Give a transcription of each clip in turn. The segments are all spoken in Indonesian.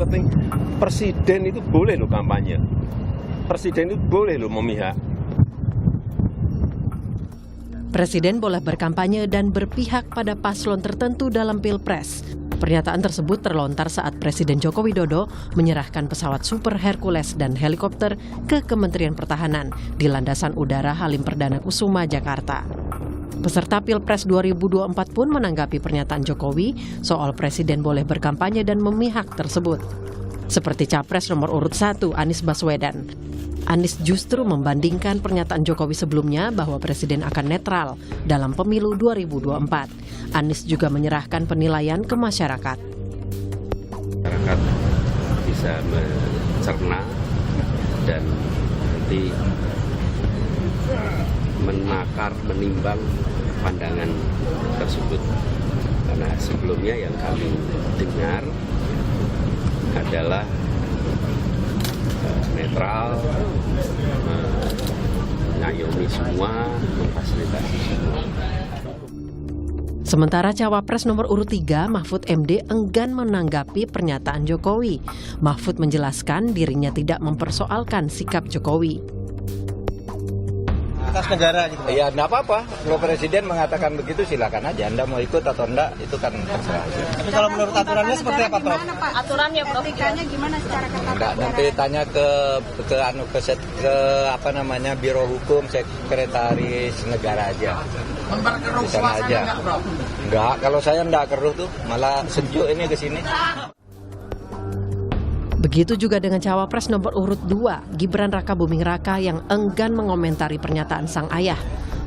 penting presiden itu boleh loh kampanye. Presiden itu boleh loh memihak. Presiden boleh berkampanye dan berpihak pada paslon tertentu dalam Pilpres. Pernyataan tersebut terlontar saat Presiden Joko Widodo menyerahkan pesawat Super Hercules dan helikopter ke Kementerian Pertahanan di Landasan Udara Halim Perdana Kusuma, Jakarta. Peserta Pilpres 2024 pun menanggapi pernyataan Jokowi soal Presiden boleh berkampanye dan memihak tersebut. Seperti Capres nomor urut 1 Anies Baswedan. Anies justru membandingkan pernyataan Jokowi sebelumnya bahwa Presiden akan netral dalam pemilu 2024. Anies juga menyerahkan penilaian ke masyarakat. Masyarakat bisa mencerna dan nanti menakar, menimbang pandangan tersebut. Karena sebelumnya yang kami dengar adalah netral, mengayomi semua, memfasilitasi semua. Sementara Cawapres nomor urut 3, Mahfud MD enggan menanggapi pernyataan Jokowi. Mahfud menjelaskan dirinya tidak mempersoalkan sikap Jokowi. Atas negara gitu. Ya enggak apa-apa, kalau presiden mengatakan begitu silakan aja, Anda mau ikut atau enggak itu kan terserah. Tapi kalau menurut aturannya seperti apa, Prof? Aturannya etikanya gimana secara ketat? Enggak, nanti tanya ke Biro Hukum Sekretaris Negara aja. Memperkeruh suasana aja. Enggak, kalau saya enggak keruh tuh, malah sejuk ini ke sini. Begitu juga dengan Cawapres nomor urut 2, Gibran Rakabuming Raka yang enggan mengomentari pernyataan sang ayah.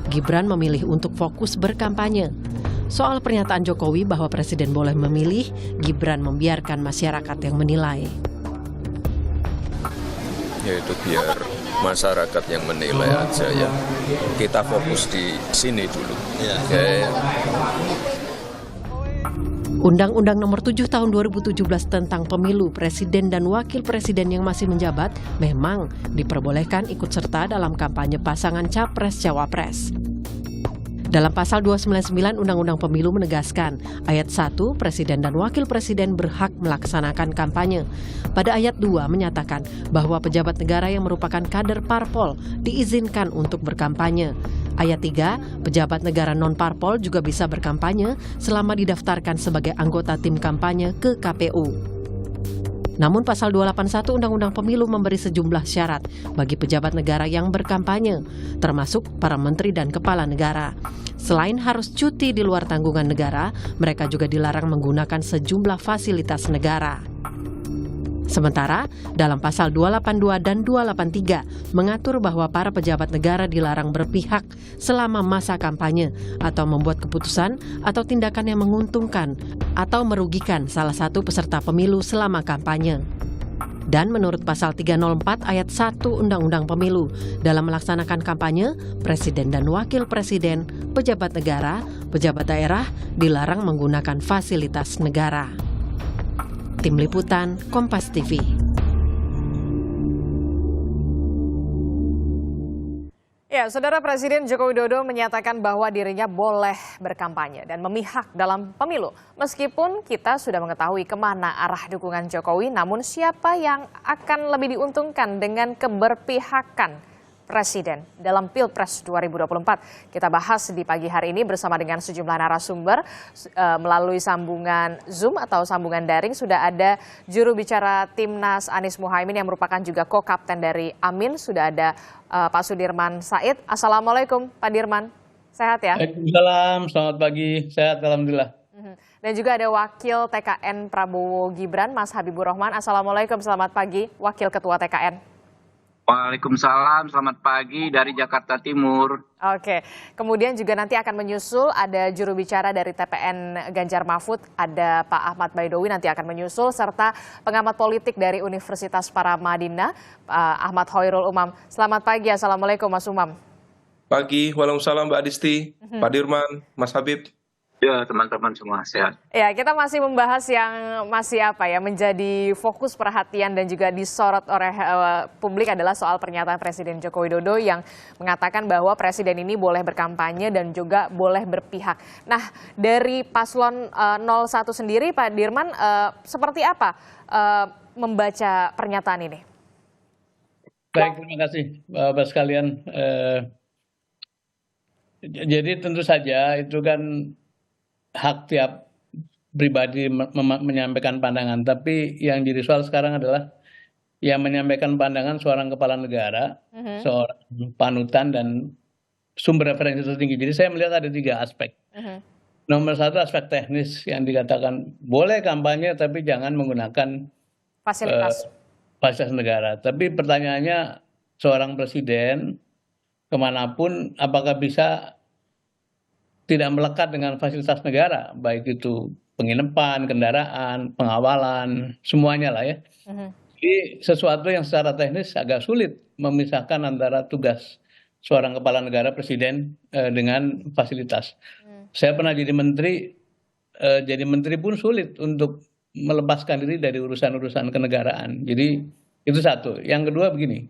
Gibran memilih untuk fokus berkampanye. Soal pernyataan Jokowi bahwa Presiden boleh memilih, Gibran membiarkan masyarakat yang menilai. Ya itu biar masyarakat yang menilai aja ya. Kita fokus di sini dulu. Ya. Undang-Undang Nomor 7 Tahun 2017 tentang Pemilu Presiden dan Wakil Presiden yang masih menjabat memang diperbolehkan ikut serta dalam kampanye pasangan Capres-Cawapres. Dalam pasal 299 Undang-Undang Pemilu menegaskan, ayat 1, Presiden dan Wakil Presiden berhak melaksanakan kampanye. Pada ayat 2 menyatakan bahwa pejabat negara yang merupakan kader parpol diizinkan untuk berkampanye. Ayat 3, pejabat negara non-parpol juga bisa berkampanye selama didaftarkan sebagai anggota tim kampanye ke KPU. Namun pasal 281 Undang-Undang Pemilu memberi sejumlah syarat bagi pejabat negara yang berkampanye, termasuk para menteri dan kepala negara. Selain harus cuti di luar tanggungan negara, mereka juga dilarang menggunakan sejumlah fasilitas negara. Sementara, dalam pasal 282 dan 283 mengatur bahwa para pejabat negara dilarang berpihak selama masa kampanye atau membuat keputusan atau tindakan yang menguntungkan atau merugikan salah satu peserta pemilu selama kampanye. Dan menurut pasal 304 ayat 1 Undang-Undang Pemilu, dalam melaksanakan kampanye, Presiden dan Wakil Presiden, pejabat negara, pejabat daerah dilarang menggunakan fasilitas negara. Tim Liputan, Kompas TV. Ya, Saudara Presiden Joko Widodo menyatakan bahwa dirinya boleh berkampanye dan memihak dalam pemilu. Meskipun kita sudah mengetahui kemana arah dukungan Jokowi, namun siapa yang akan lebih diuntungkan dengan keberpihakan Presiden dalam Pilpres 2024. Kita bahas di pagi hari ini bersama dengan sejumlah narasumber melalui sambungan Zoom atau sambungan daring. Sudah ada juru bicara Timnas Anies Muhaimin yang merupakan juga co-kapten dari Amin. Sudah ada Pak Sudirman Said. Assalamualaikum Pak Dirman, sehat ya? Waalaikumsalam, selamat pagi, sehat alhamdulillah. Dan juga ada Wakil TKN Prabowo Gibran, Mas Habibur Rahman. Assalamualaikum, selamat pagi Wakil Ketua TKN. Waalaikumsalam, selamat pagi dari Jakarta Timur. Oke, kemudian juga nanti akan menyusul ada juru bicara dari TPN Ganjar Mahfud, ada Pak Ahmad Baidowi nanti akan menyusul, serta pengamat politik dari Universitas Paramadina, Pak Ahmad Hoirul Umam. Selamat pagi, Assalamualaikum Mas Umam. Pagi, waalaikumsalam Mbak Adisti, Pak Dirman, Mas Habib. Ya, teman-teman semua sehat. Ya, kita masih membahas yang masih menjadi fokus perhatian dan juga disorot oleh publik adalah soal pernyataan Presiden Joko Widodo yang mengatakan bahwa Presiden ini boleh berkampanye dan juga boleh berpihak. Nah, dari paslon 01 sendiri Pak Dirman, seperti apa membaca pernyataan ini? Baik, terima kasih Bapak sekalian. Jadi tentu saja itu kan hak tiap pribadi menyampaikan pandangan. Tapi yang jadi soal sekarang adalah yang menyampaikan pandangan seorang kepala negara, seorang panutan dan sumber referensi tertinggi. Jadi saya melihat ada 3 aspek. Nomor 1 aspek teknis yang dikatakan boleh kampanye tapi jangan menggunakan Fasilitas. fasilitas negara. Tapi pertanyaannya seorang presiden kemanapun apakah bisa tidak melekat dengan fasilitas negara, baik itu penginapan, kendaraan, pengawalan, semuanya lah ya. Jadi sesuatu yang secara teknis agak sulit memisahkan antara tugas seorang kepala negara presiden dengan fasilitas. Saya pernah jadi menteri pun sulit untuk melepaskan diri dari urusan-urusan kenegaraan. Jadi itu satu. Yang kedua begini,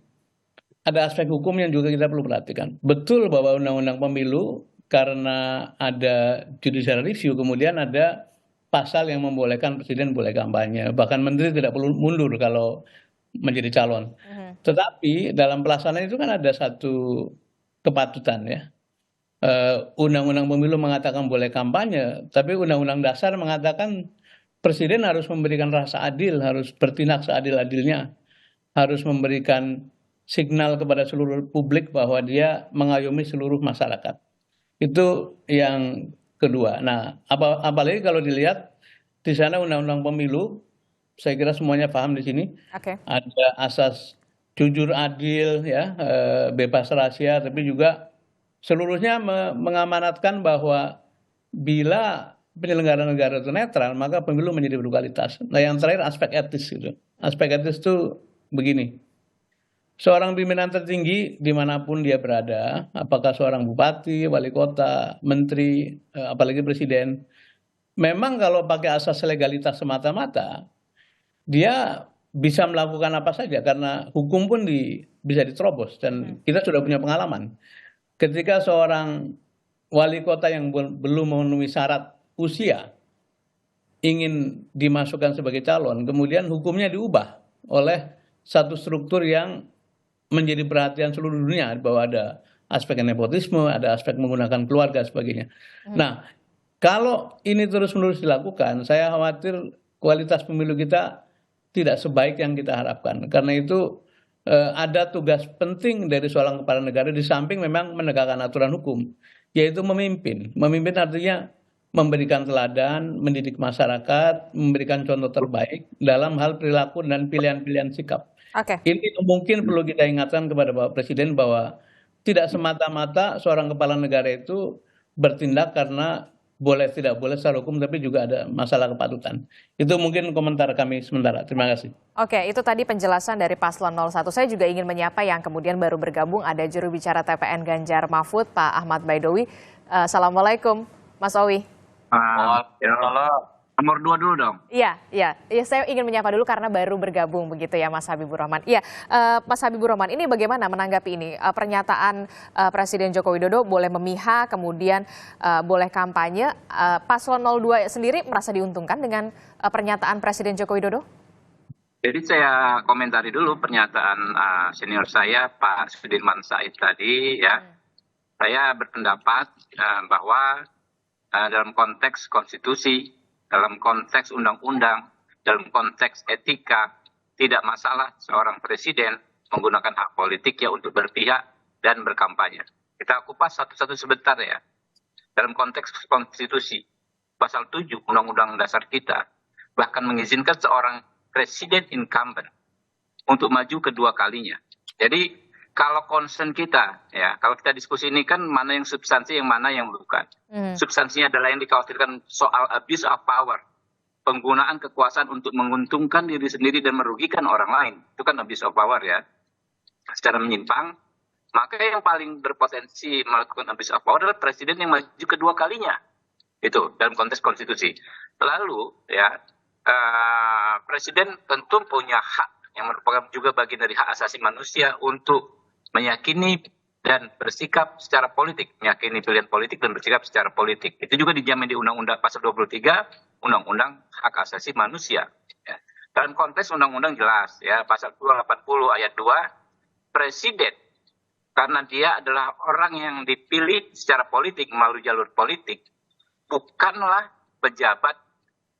ada aspek hukum yang juga kita perlu perhatikan. Betul bahwa undang-undang pemilu karena ada judicial review, kemudian ada pasal yang membolehkan presiden boleh kampanye. Bahkan menteri tidak perlu mundur kalau menjadi calon. Tetapi dalam pelaksanaan itu kan ada satu kepatutan ya. Undang-undang pemilu mengatakan boleh kampanye, tapi undang-undang dasar mengatakan presiden harus memberikan rasa adil, harus bertindak seadil-adilnya, harus memberikan signal kepada seluruh publik bahwa dia mengayomi seluruh masyarakat. Itu yang kedua. Nah, apalagi kalau dilihat di sana undang-undang pemilu, saya kira semuanya paham di sini. Ada asas jujur adil, ya, bebas rahasia, tapi juga seluruhnya mengamanatkan bahwa bila penyelenggara negara itu netral, maka pemilu menjadi berkualitas. Nah, yang terakhir aspek etis gitu. Aspek etis itu begini. Seorang pimpinan tertinggi dimanapun dia berada, apakah seorang bupati, wali kota, menteri, apalagi presiden, memang kalau pakai asas legalitas semata-mata, dia bisa melakukan apa saja karena hukum pun bisa diterobos dan kita sudah punya pengalaman. Ketika seorang wali kota yang belum memenuhi syarat usia ingin dimasukkan sebagai calon, kemudian hukumnya diubah oleh satu struktur yang menjadi perhatian seluruh dunia bahwa ada aspek nepotisme, ada aspek menggunakan keluarga sebagainya. Nah, kalau ini terus-menerus dilakukan, saya khawatir kualitas pemilu kita tidak sebaik yang kita harapkan. Karena itu ada tugas penting dari seorang kepala negara di samping memang menegakkan aturan hukum, yaitu memimpin. Memimpin artinya memberikan teladan, mendidik masyarakat, memberikan contoh terbaik dalam hal perilaku dan pilihan-pilihan sikap. Ini mungkin perlu kita ingatkan kepada Bapak Presiden bahwa tidak semata-mata seorang kepala negara itu bertindak karena boleh tidak boleh secara hukum, tapi juga ada masalah kepatutan. Itu mungkin komentar kami sementara. Terima kasih. Oke, itu tadi penjelasan dari Paslon 01. Saya juga ingin menyapa yang kemudian baru bergabung, ada juru bicara TPN Ganjar Mahfud, Pak Ahmad Baidowi. Assalamualaikum, Mas Owi. Nomor 2 dulu dong. Iya, saya ingin menyapa dulu karena baru bergabung begitu ya Mas Habibur Rahman. Iya, Mas Habibur Rahman, ini bagaimana menanggapi ini? Pernyataan Presiden Joko Widodo boleh memihak, kemudian boleh kampanye. Paslon 02 sendiri merasa diuntungkan dengan pernyataan Presiden Joko Widodo? Jadi saya komentari dulu pernyataan senior saya Pak Sudirman Said tadi ya. Saya berpendapat bahwa dalam konteks konstitusi, dalam konteks undang-undang, dalam konteks etika, tidak masalah seorang presiden menggunakan hak politiknya untuk berpihak dan berkampanye. Kita kupas satu-satu sebentar ya. Dalam konteks konstitusi, pasal 7 Undang-Undang Dasar kita, bahkan mengizinkan seorang presiden incumbent untuk maju kedua kalinya. Jadi kalau concern kita, ya, kalau kita diskusi ini kan mana yang substansi, yang mana yang bukan. Substansinya adalah yang dikhawatirkan soal abuse of power. Penggunaan kekuasaan untuk menguntungkan diri sendiri dan merugikan orang lain. Itu kan abuse of power ya. Secara menyimpang, maka yang paling berpotensi melakukan abuse of power adalah presiden yang maju kedua kalinya. Itu dalam konteks konstitusi. Lalu, ya, presiden tentu punya hak yang merupakan juga bagian dari hak asasi manusia untuk meyakini dan bersikap secara politik, meyakini pilihan politik dan bersikap secara politik. Itu juga dijamin di Undang-Undang Pasal 23, Undang-Undang Hak Asasi Manusia. Ya. Dalam konteks undang-undang jelas ya, pasal 280 ayat 2, presiden karena dia adalah orang yang dipilih secara politik melalui jalur politik, bukanlah pejabat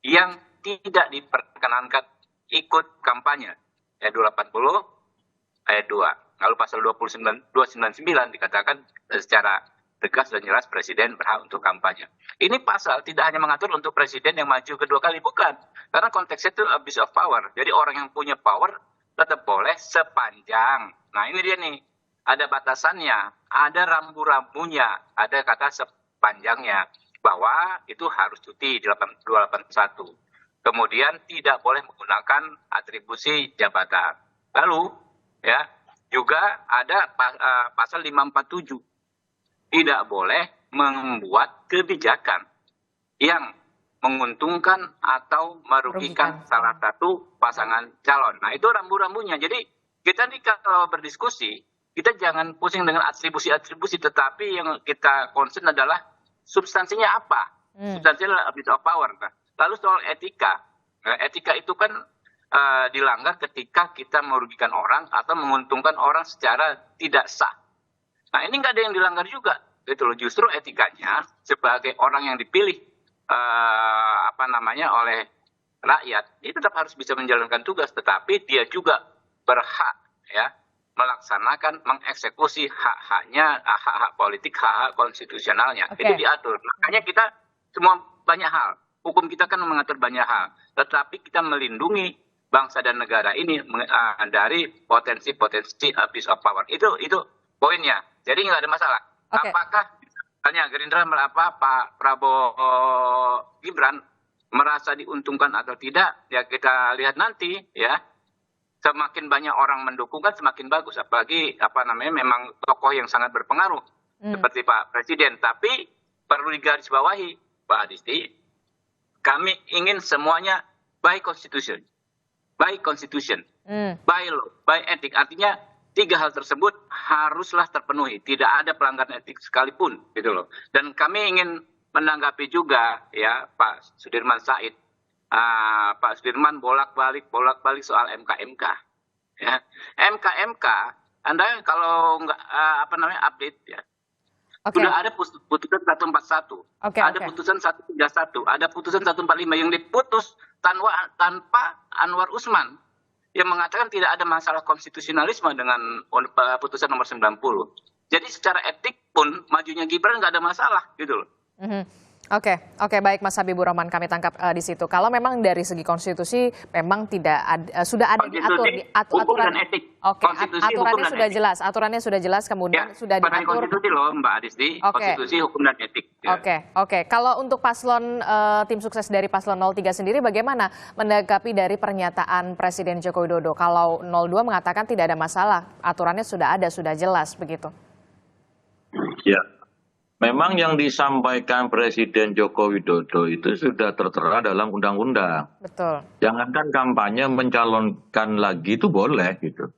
yang tidak diperkenankan ikut kampanye. Ayat 280 ayat 2. Lalu pasal 299 dikatakan secara tegas dan jelas presiden berhak untuk kampanye. Ini pasal tidak hanya mengatur untuk presiden yang maju kedua kali, bukan. Karena konteksnya itu abuse of power. Jadi orang yang punya power tetap boleh sepanjang. Nah ini dia nih, ada batasannya, ada rambu-rambunya, ada kata sepanjangnya. Bahwa itu harus cuti di 281. Kemudian tidak boleh menggunakan atribusi jabatan. Lalu ya juga ada pasal 547. Tidak boleh membuat kebijakan yang menguntungkan atau merugikan salah satu pasangan calon. Nah itu rambu-rambunya. Jadi kita nih kalau berdiskusi, kita jangan pusing dengan atribusi-atribusi, tetapi yang kita concern adalah substansinya apa? Substansinya abuse of power. Nah, lalu soal etika, etika itu kan dilanggar ketika kita merugikan orang atau menguntungkan orang secara tidak sah. Nah ini nggak ada yang dilanggar juga, gitu loh. Justru etikanya sebagai orang yang dipilih oleh rakyat, dia tetap harus bisa menjalankan tugas, tetapi dia juga berhak ya melaksanakan, mengeksekusi hak-haknya, hak-hak politik, hak-hak konstitusionalnya. Itu diatur. Makanya kita semua banyak hal. Hukum kita kan mengatur banyak hal. Tetapi kita melindungi bangsa dan negara ini dari potensi-potensi abuse of power. Itu poinnya. Jadi nggak ada masalah. Apakah misalnya Gerindra Pak Prabowo Gibran merasa diuntungkan atau tidak? Ya kita lihat nanti ya. Semakin banyak orang mendukung kan semakin bagus. Apalagi memang tokoh yang sangat berpengaruh seperti Pak Presiden. Tapi perlu digarisbawahi Pak Adisti, kami ingin semuanya by constitution, by law, by etik. Artinya 3 hal tersebut haruslah terpenuhi. Tidak ada pelanggaran etik sekalipun, gitu loh. Dan kami ingin menanggapi juga ya Pak Sudirman Said. Pak Sudirman bolak-balik soal MK. Ya. MK, Anda kalau nggak update ya. Sudah ada putusan 141, ada putusan 131, ada putusan 145 yang diputus tanpa Anwar Usman yang mengatakan tidak ada masalah konstitusionalisme dengan putusan nomor 90. Jadi secara etik pun majunya Gibran nggak ada masalah, gitu loh. Oke, baik Mas Habibur Rahman, kami tangkap di situ. Kalau memang dari segi konstitusi memang tidak ada, sudah ada diatur di aturan etik. Aturannya sudah jelas, kemudian sudah diatur. Konstitusi loh Mbak Adisti, konstitusi, hukum dan etik. Oke. Kalau untuk paslon tim sukses dari paslon 03 sendiri bagaimana menanggapi dari pernyataan Presiden Joko Widodo? Kalau 02 mengatakan tidak ada masalah, aturannya sudah ada, sudah jelas begitu. Ya. Memang yang disampaikan Presiden Joko Widodo itu sudah tertera dalam undang-undang. Betul. Jangankan kampanye, mencalonkan lagi itu boleh gitu.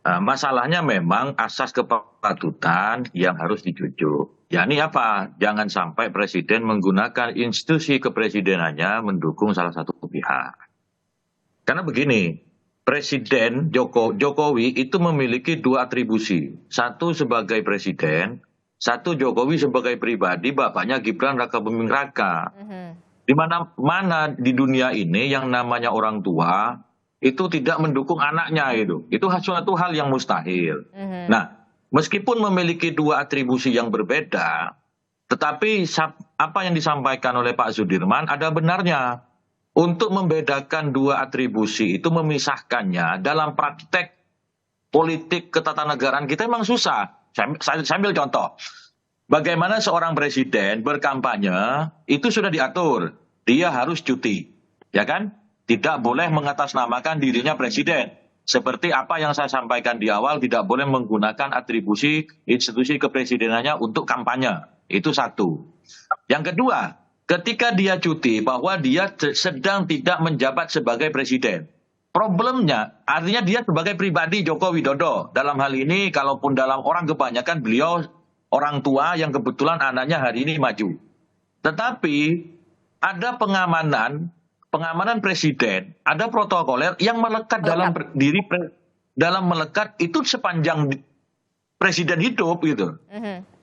Nah, masalahnya memang asas kepatutan yang harus dijujuk. Yani apa? Jangan sampai Presiden menggunakan institusi kepresidenannya mendukung salah satu pihak. Karena begini, Presiden Jokowi itu memiliki 2 atribusi. Satu sebagai presiden, satu Jokowi sebagai pribadi, bapaknya Gibran Raka Buming Raka. Di mana di dunia ini yang namanya orang tua itu tidak mendukung anaknya itu suatu hal yang mustahil. Nah, meskipun memiliki 2 atribusi yang berbeda, tetapi apa yang disampaikan oleh Pak Sudirman ada benarnya. Untuk membedakan 2 atribusi itu, memisahkannya dalam praktek politik ketatanegaraan kita memang susah. Saya ambil contoh, bagaimana seorang presiden berkampanye itu sudah diatur, dia harus cuti, ya kan? Tidak boleh mengatasnamakan dirinya presiden. Seperti apa yang saya sampaikan di awal, tidak boleh menggunakan atribusi institusi kepresidenannya untuk kampanye. Itu satu. Yang kedua, ketika dia cuti, bahwa dia sedang tidak menjabat sebagai presiden. Problemnya, artinya dia sebagai pribadi Joko Widodo. Dalam hal ini, kalaupun dalam orang kebanyakan beliau orang tua yang kebetulan anaknya hari ini maju. Tetapi ada pengamanan pengamanan presiden, ada protokoler yang melekat dalam dalam melekat itu sepanjang presiden hidup gitu.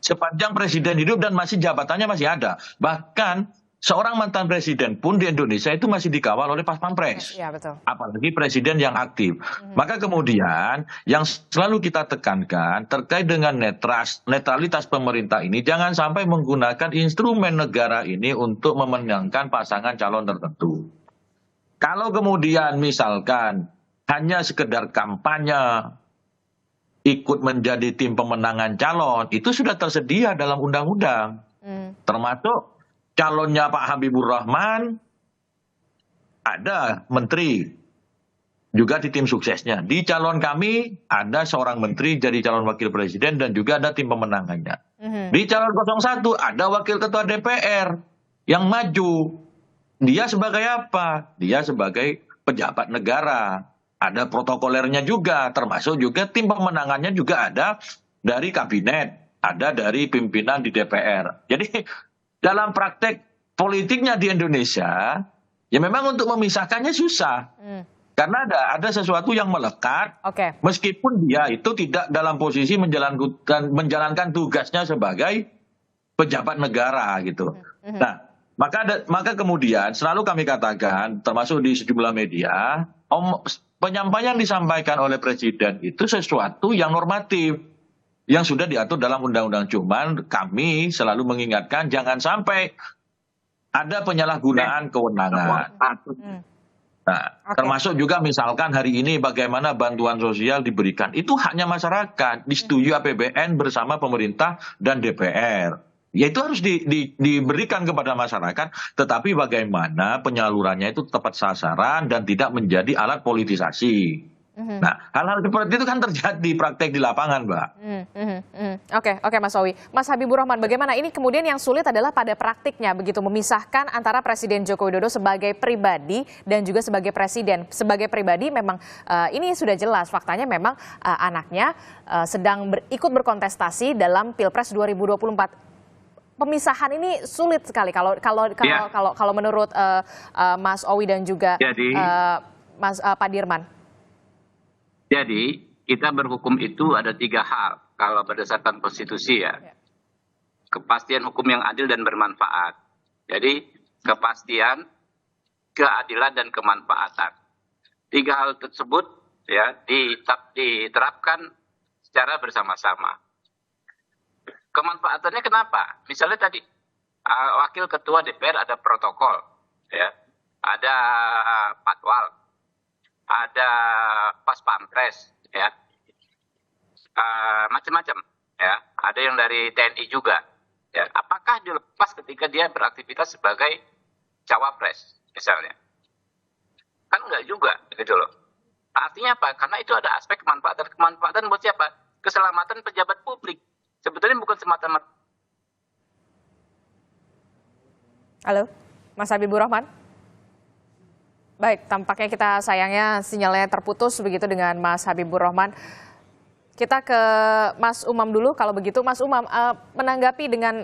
Sepanjang presiden hidup dan masih jabatannya masih ada. Bahkan seorang mantan presiden pun di Indonesia itu masih dikawal oleh Pas Pampres. Ya, betul. Apalagi presiden yang aktif. Maka kemudian yang selalu kita tekankan terkait dengan netralitas pemerintah ini, jangan sampai menggunakan instrumen negara ini untuk memenangkan pasangan calon tertentu. Kalau kemudian misalkan hanya sekedar kampanye, ikut menjadi tim pemenangan calon, itu sudah tersedia dalam undang-undang. Termasuk calonnya Pak Habibur Rahman, ada menteri, juga di tim suksesnya. Di calon kami, ada seorang menteri jadi calon wakil presiden dan juga ada tim pemenangannya. Di calon 01, ada wakil ketua DPR yang maju. Dia sebagai apa? Dia sebagai pejabat negara. Ada protokolernya juga, termasuk juga tim pemenangannya juga ada dari kabinet, ada dari pimpinan di DPR. Jadi dalam praktek politiknya di Indonesia, ya memang untuk memisahkannya susah. Karena ada sesuatu yang melekat, meskipun dia itu tidak dalam posisi menjalankan tugasnya sebagai pejabat negara gitu. Nah, maka kemudian selalu kami katakan, termasuk di sejumlah media, penyampaian disampaikan oleh presiden itu sesuatu yang normatif, yang sudah diatur dalam undang-undang. Cuman kami selalu mengingatkan jangan sampai ada penyalahgunaan kewenangan. Nah, termasuk juga misalkan hari ini bagaimana bantuan sosial diberikan. Itu haknya masyarakat, disetujui APBN bersama pemerintah dan DPR. Ya itu harus diberikan kepada masyarakat, tetapi bagaimana penyalurannya itu tepat sasaran dan tidak menjadi alat politisasi. Nah, hal-hal seperti itu kan terjadi praktek di lapangan, Mbak. Oke, Mas Owi. Mas Habibur Rahman, bagaimana ini kemudian yang sulit adalah pada praktiknya, begitu memisahkan antara Presiden Joko Widodo sebagai pribadi dan juga sebagai presiden. Sebagai pribadi memang ini sudah jelas faktanya memang anaknya sedang ikut berkontestasi dalam Pilpres 2024. Pemisahan ini sulit sekali kalau menurut Mas Owi dan juga Mas Pak Dirman. Jadi kita berhukum itu ada 3 hal kalau berdasarkan konstitusi ya. Kepastian hukum yang adil dan bermanfaat. Jadi kepastian, keadilan dan kemanfaatan. 3 hal tersebut ya diterapkan secara bersama-sama. Kemanfaatannya kenapa? Misalnya tadi wakil ketua DPR ada protokol, ya, ada patwal, ada Pas Pampres, ya, macam-macam, ya, ada yang dari TNI juga, ya. Apakah dilepas ketika dia beraktivitas sebagai cawapres, misalnya? Kan enggak juga, gitu loh. Artinya apa? Karena itu ada aspek kemanfaatan. Kemanfaatan buat siapa? Keselamatan pejabat publik. Sebetulnya bukan semata-mata. Halo, Mas Habibur Rahman. Baik, tampaknya kita sayangnya sinyalnya terputus begitu dengan Mas Habibur Rahman. Kita ke Mas Umam dulu. Kalau begitu, Mas Umam menanggapi dengan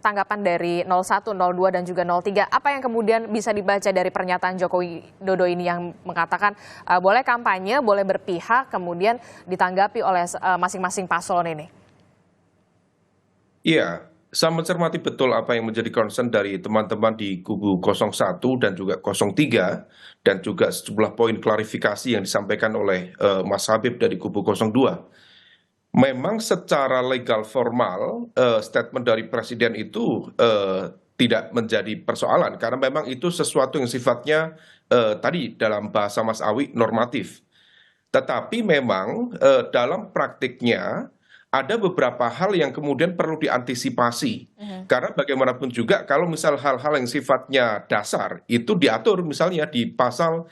tanggapan dari 01, 02 dan juga 03. Apa yang kemudian bisa dibaca dari pernyataan Joko Widodo ini yang mengatakan boleh kampanye, boleh berpihak, kemudian ditanggapi oleh masing-masing paslon ini? Iya, saya mencermati betul apa yang menjadi concern dari teman-teman di kubu 01 dan juga 03 dan juga sejumlah poin klarifikasi yang disampaikan oleh Mas Habib dari kubu 02. Memang secara legal formal statement dari Presiden itu tidak menjadi persoalan karena memang itu sesuatu yang sifatnya tadi dalam bahasa Mas Awi normatif. Tetapi memang dalam praktiknya ada beberapa hal yang kemudian perlu diantisipasi. Karena bagaimanapun juga kalau misal hal-hal yang sifatnya dasar itu diatur misalnya di pasal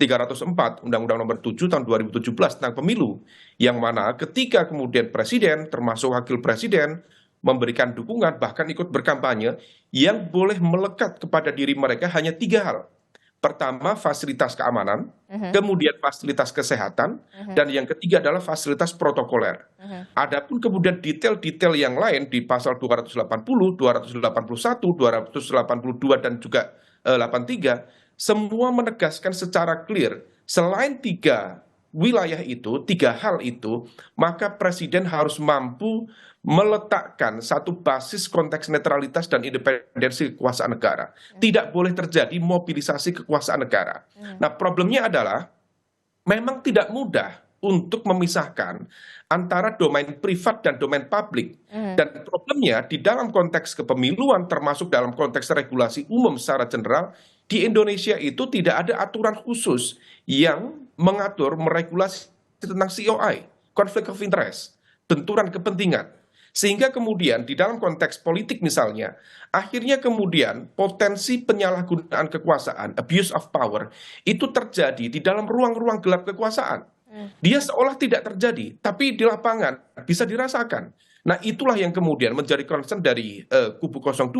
304 Undang-Undang Nomor 7 Tahun 2017 tentang pemilu, yang mana ketika kemudian presiden termasuk wakil presiden memberikan dukungan bahkan ikut berkampanye, yang boleh melekat kepada diri mereka hanya 3 hal. Pertama, fasilitas keamanan, kemudian fasilitas kesehatan, dan yang ketiga adalah fasilitas protokoler. Adapun kemudian detail-detail yang lain di pasal 280, 281, 282 dan juga 83 semua menegaskan secara clear, selain 3 wilayah itu, 3 hal itu, maka Presiden harus mampu meletakkan satu basis konteks netralitas dan independensi kekuasaan negara. Tidak boleh terjadi mobilisasi kekuasaan negara. Nah, problemnya adalah memang tidak mudah untuk memisahkan antara domain privat dan domain publik. Dan problemnya di dalam konteks kepemiluan, termasuk dalam konteks regulasi umum secara general, di Indonesia itu tidak ada aturan khusus yang mengatur, meregulasi tentang COI, conflict of interest, benturan kepentingan. Sehingga kemudian di dalam konteks politik misalnya, akhirnya kemudian potensi penyalahgunaan kekuasaan, abuse of power, itu terjadi di dalam ruang-ruang gelap kekuasaan. Dia seolah tidak terjadi, tapi di lapangan bisa dirasakan. Nah, itulah yang kemudian menjadi concern dari kubu 01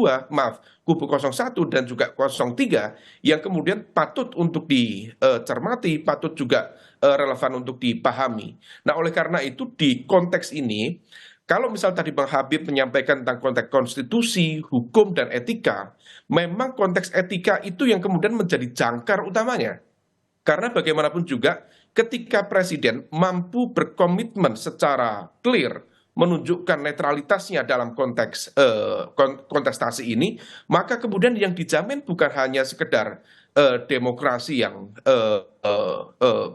dan juga 03 yang kemudian patut untuk dicermati, patut juga relevan untuk dipahami. Nah, oleh karena itu di konteks ini, kalau misal tadi Bang Habib menyampaikan tentang konteks konstitusi, hukum, dan etika, memang konteks etika itu yang kemudian menjadi jangkar utamanya. Karena bagaimanapun juga ketika Presiden mampu berkomitmen secara clear menunjukkan netralitasnya dalam konteks kontestasi ini, maka kemudian yang dijamin bukan hanya sekedar demokrasi yang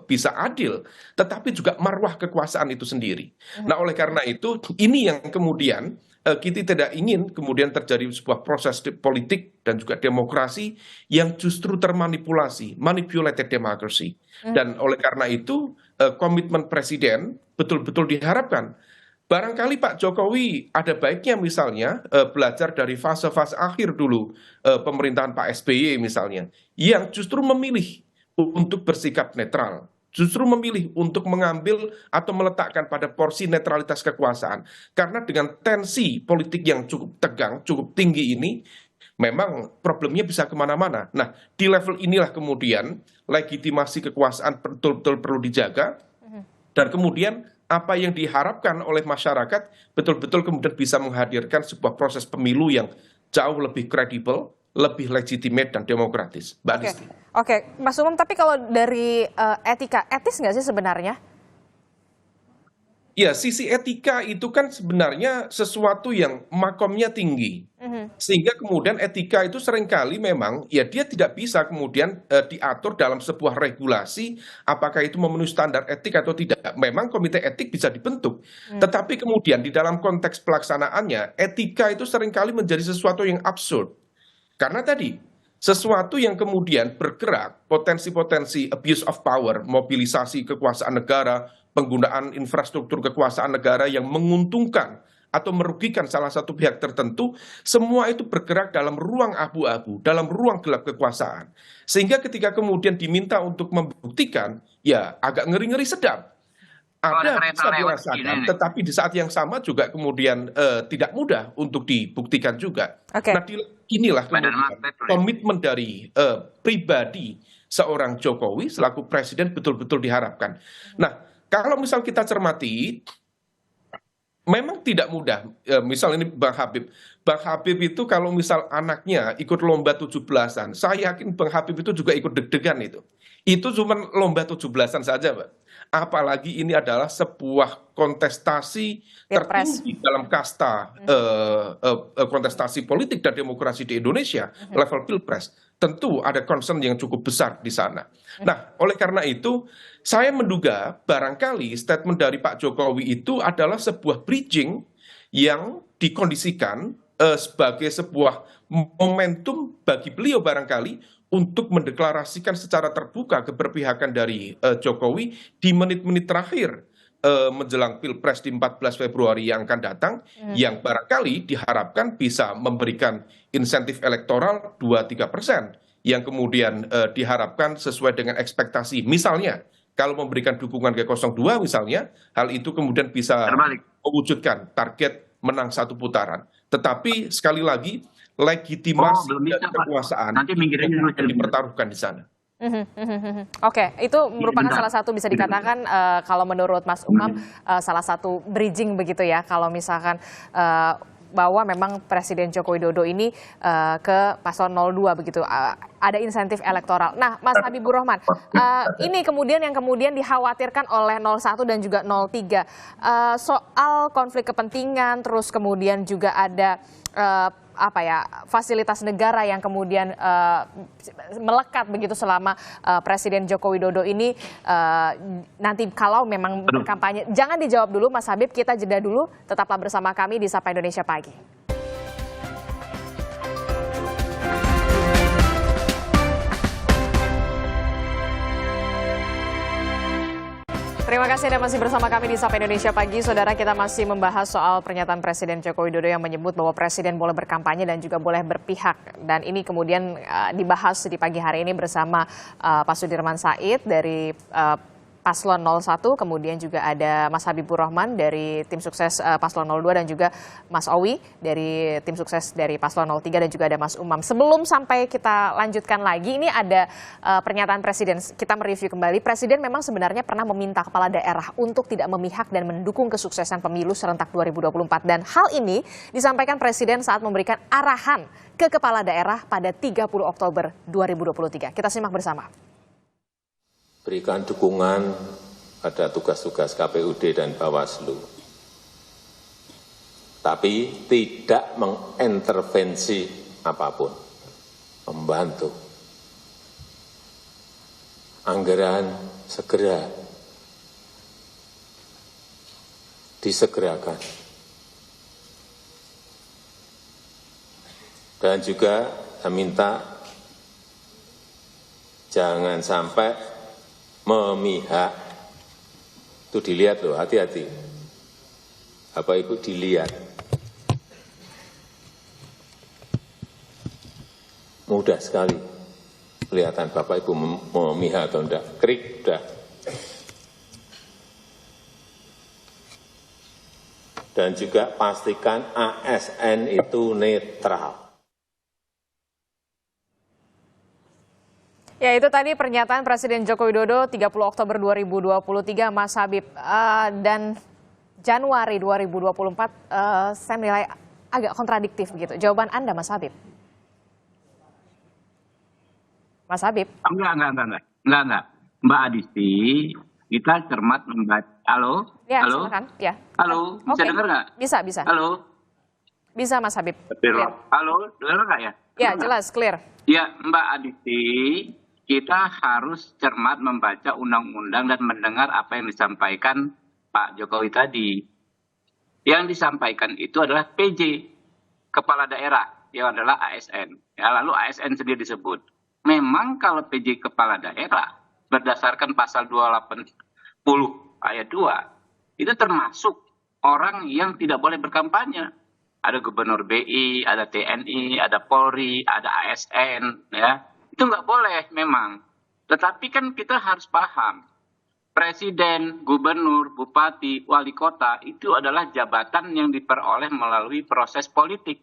bisa adil, tetapi juga marwah kekuasaan itu sendiri. Nah, oleh karena itu, ini yang kemudian kita tidak ingin kemudian terjadi sebuah proses politik dan juga demokrasi yang justru termanipulasi, manipulated democracy. Dan oleh karena itu, komitmen Presiden betul-betul diharapkan. Barangkali Pak Jokowi ada baiknya misalnya belajar dari fase-fase akhir dulu pemerintahan Pak SBY misalnya, yang justru memilih untuk bersikap netral, justru memilih untuk mengambil atau meletakkan pada porsi netralitas kekuasaan. Karena dengan tensi politik yang cukup tegang, cukup tinggi ini, memang problemnya bisa kemana-mana. Nah, di level inilah kemudian legitimasi kekuasaan betul-betul perlu dijaga, dan kemudian apa yang diharapkan oleh masyarakat betul-betul kemudian bisa menghadirkan sebuah proses pemilu yang jauh lebih kredibel, lebih legitimate dan demokratis. Mbak Adisti. Oke, Mas Umam, tapi kalau dari etika, etis nggak sih sebenarnya? Ya, sisi etika itu kan sebenarnya sesuatu yang makomnya tinggi. Sehingga kemudian etika itu seringkali memang, ya dia tidak bisa kemudian diatur dalam sebuah regulasi, apakah itu memenuhi standar etik atau tidak. Memang komite etik bisa dibentuk. Tetapi kemudian di dalam konteks pelaksanaannya, etika itu seringkali menjadi sesuatu yang absurd. Karena tadi, sesuatu yang kemudian bergerak, potensi-potensi abuse of power, mobilisasi kekuasaan negara, penggunaan infrastruktur kekuasaan negara yang menguntungkan atau merugikan salah satu pihak tertentu, semua itu bergerak dalam ruang abu-abu, dalam ruang gelap kekuasaan. Sehingga ketika kemudian diminta untuk membuktikan, ya agak ngeri-ngeri sedap. Ada bisa dirasakan, tetapi di saat yang sama juga kemudian tidak mudah untuk dibuktikan juga. Nah, inilah kemudian komitmen dari pribadi seorang Jokowi selaku presiden betul-betul diharapkan. Nah, kalau misal kita cermati, memang tidak mudah. Misal ini Bang Habib. Bang Habib itu kalau misal anaknya ikut lomba 17-an, saya yakin Bang Habib itu juga ikut deg-degan itu. Itu cuma lomba 17-an saja, Mbak. Apalagi ini adalah sebuah kontestasi tertinggi dalam kasta kontestasi politik dan demokrasi di Indonesia, level pilpres. Tentu ada concern yang cukup besar di sana. Nah, oleh karena itu, saya menduga barangkali statement dari Pak Jokowi itu adalah sebuah bridging yang dikondisikan sebagai sebuah momentum bagi beliau barangkali untuk mendeklarasikan secara terbuka keberpihakan dari Jokowi di menit-menit terakhir menjelang Pilpres di 14 Februari yang akan datang, yang barangkali diharapkan bisa memberikan insentif elektoral 2-3%, yang kemudian diharapkan sesuai dengan ekspektasi. Misalnya, kalau memberikan dukungan ke 02 misalnya, hal itu kemudian bisa mewujudkan target menang 1 putaran. Tetapi sekali lagi, legitimasi dan kekuasaan nanti dipertaruhkan di sana. Oke, itu merupakan salah satu bisa dikatakan kalau menurut Mas Umam salah satu bridging begitu ya, kalau misalkan bahwa memang Presiden Joko Widodo ini ke paslon 02 begitu, ada insentif elektoral. Nah, Mas Habibur Rahman, ini kemudian yang dikhawatirkan oleh 01 dan juga 03 soal konflik kepentingan, terus kemudian juga ada fasilitas negara yang kemudian melekat begitu selama Presiden Joko Widodo ini nanti kalau memang berkampanye. Jangan dijawab dulu Mas Habib, kita jeda dulu, tetaplah bersama kami di Sapa Indonesia Pagi. Terima kasih Anda masih bersama kami di Sapa Indonesia Pagi. Saudara, kita masih membahas soal pernyataan Presiden Joko Widodo yang menyebut bahwa Presiden boleh berkampanye dan juga boleh berpihak. Dan ini kemudian dibahas di pagi hari ini bersama Pak Sudirman Said dari Paslon 01, kemudian juga ada Mas Habibur Rahman dari tim sukses Paslon 02 dan juga Mas Owi dari tim sukses dari Paslon 03 dan juga ada Mas Umam. Sebelum sampai kita lanjutkan lagi, ini ada pernyataan Presiden. Kita mereview kembali. Presiden memang sebenarnya pernah meminta kepala daerah untuk tidak memihak dan mendukung kesuksesan pemilu serentak 2024. Dan hal ini disampaikan Presiden saat memberikan arahan ke kepala daerah pada 30 Oktober 2023. Kita simak bersama. Berikan dukungan pada tugas-tugas KPUD dan Bawaslu, tapi tidak mengintervensi apapun, membantu. Anggaran segera disegerakan. Dan juga saya minta jangan sampai memihak. Itu dilihat loh, hati-hati. Bapak Ibu dilihat. Mudah sekali kelihatan Bapak Ibu memihak atau enggak. Krik, udah. Dan juga pastikan ASN itu netral. Ya, itu tadi pernyataan Presiden Joko Widodo 30 Oktober 2023, Mas Habib. Dan Januari 2024 saya menilai agak kontradiktif begitu. Jawaban Anda, Mas Habib? Mas Habib? Enggak. Mbak Adisti, kita cermat membaca. Halo? Ya, halo? silakan. Ya. Halo, bisa dengar nggak? Bisa. Halo? Bisa, Mas Habib. Clear. Halo, dengar nggak ya? Ya, jelas, clear. Ya, Mbak Adisti, kita harus cermat membaca undang-undang dan mendengar apa yang disampaikan Pak Jokowi tadi. Yang disampaikan itu adalah PJ, kepala daerah, yang adalah ASN. Ya, lalu ASN sendiri disebut. Memang kalau PJ kepala daerah, berdasarkan pasal 280 ayat 2, itu termasuk orang yang tidak boleh berkampanye. Ada gubernur BI, ada TNI, ada Polri, ada ASN, ya. Itu nggak boleh memang. Tetapi kan kita harus paham, presiden, gubernur, bupati, wali kota itu adalah jabatan yang diperoleh melalui proses politik.